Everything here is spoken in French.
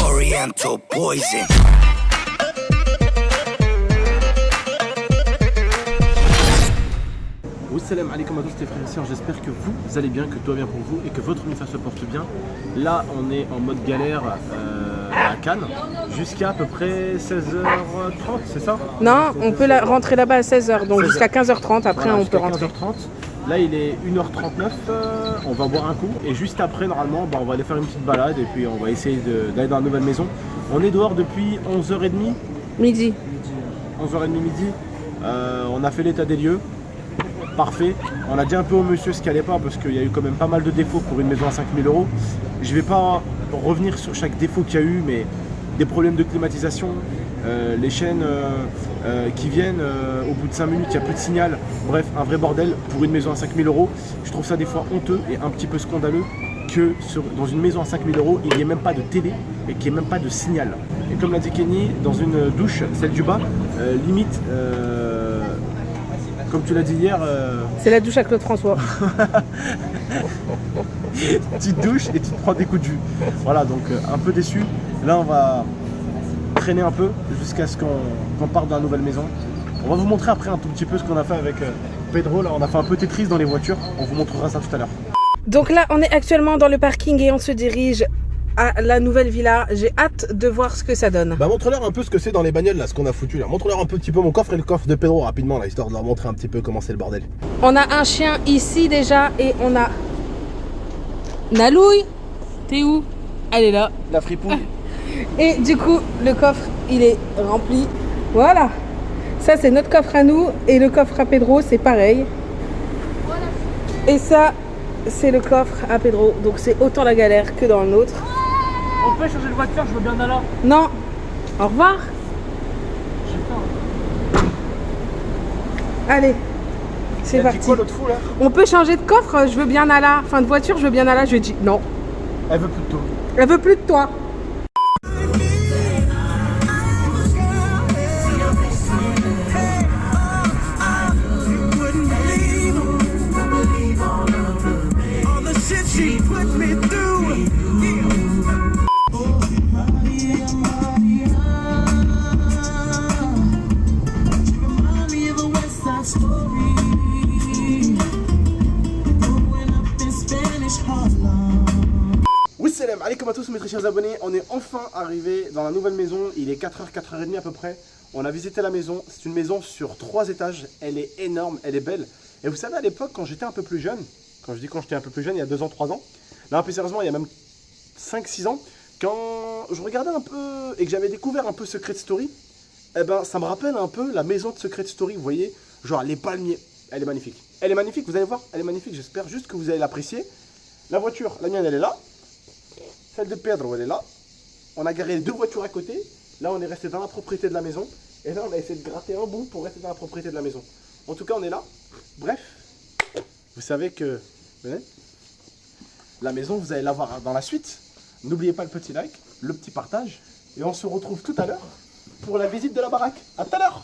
Oriental poison. Salam alaikum à tous les frères et sœurs, j'espère que vous allez bien, que tout va bien pour vous et que votre mifas se porte bien. Là on est en mode galère à Cannes jusqu'à à peu près 16h30, c'est ça? Non, on peut rentrer là-bas à 16h, donc jusqu'à 15h30, après voilà, on peut rentrer. 15h30. Là il est 1h39, on va boire un coup et juste après normalement on va aller faire une petite balade et puis on va essayer d'aller dans la nouvelle maison. On est dehors depuis 11h30. Midi. 11h30 midi, on a fait l'état des lieux. Parfait, on a dit un peu au monsieur ce qui allait pas parce qu'il y a eu quand même pas mal de défauts pour une maison à 5000 €. Je vais pas revenir sur chaque défaut qu'il y a eu, mais des problèmes de climatisation, les chaînes qui viennent au bout de 5 minutes, il n'y a plus de signal. Bref, un vrai bordel pour une maison à 5000 €. Je trouve ça des fois honteux et un petit peu scandaleux que dans une maison à 5000 €, il n'y ait même pas de télé et qu'il n'y ait même pas de signal. Et comme l'a dit Kenny, dans une douche, celle du bas, limite... comme tu l'as dit hier... C'est la douche à Claude François. Tu te douches et tu te prends des coups de jus. Voilà, donc un peu déçu. Là, on va traîner un peu jusqu'à ce qu'on parte dans la nouvelle maison. On va vous montrer après un tout petit peu ce qu'on a fait avec Pedro. Là, on a fait un peu Tetris dans les voitures. On vous montrera ça tout à l'heure. Donc là, on est actuellement dans le parking et on se dirige à la nouvelle villa. J'ai hâte de voir ce que ça donne. Bah montre-leur un peu ce que c'est dans les bagnoles là, ce qu'on a foutu là. Montre-leur un petit peu mon coffre et le coffre de Pedro rapidement là, histoire de leur montrer un petit peu comment c'est le bordel. On a un chien ici déjà et on a Nalouille. T'es où? Elle est là. La fripouille. Et du coup, le coffre, il est rempli. Voilà. Ça, c'est notre coffre à nous et le coffre à Pedro, c'est pareil. Et ça, c'est le coffre à Pedro. Donc c'est autant la galère que dans l'autre. On peut changer de voiture, je veux bien aller là. Non. Au revoir. J'ai peur. Allez. C'est parti. Quoi, l'autre fou, là On peut changer de coffre, je veux bien aller. Enfin de voiture, je veux bien aller. Je dis non. Elle veut plus de toi. Elle veut plus de toi. Salam alaikum à tous mes très chers abonnés, on est enfin arrivé dans la nouvelle maison, il est 4h, 4h30 à peu près. On a visité la maison, c'est une maison sur 3 étages, elle est énorme, elle est belle. Et vous savez à l'époque quand j'étais un peu plus jeune, quand je dis quand j'étais un peu plus jeune, il y a 2 ans, 3 ans, là plus sérieusement il y a même 5-6 ans, quand je regardais un peu et que j'avais découvert un peu Secret Story, eh ben ça me rappelle un peu la maison de Secret Story, vous voyez, genre les palmiers, elle est magnifique. Elle est magnifique, vous allez voir, elle est magnifique, j'espère juste que vous allez l'apprécier. La voiture, la mienne elle est là. Celle de Pedro, elle est là. On a garé 2 voitures à côté. Là, on est resté dans la propriété de la maison. Et là, on a essayé de gratter un bout pour rester dans la propriété de la maison. En tout cas, on est là. Bref, vous savez que la maison, vous allez la voir dans la suite. N'oubliez pas le petit like, le petit partage. Et on se retrouve tout à l'heure pour la visite de la baraque. À tout à l'heure.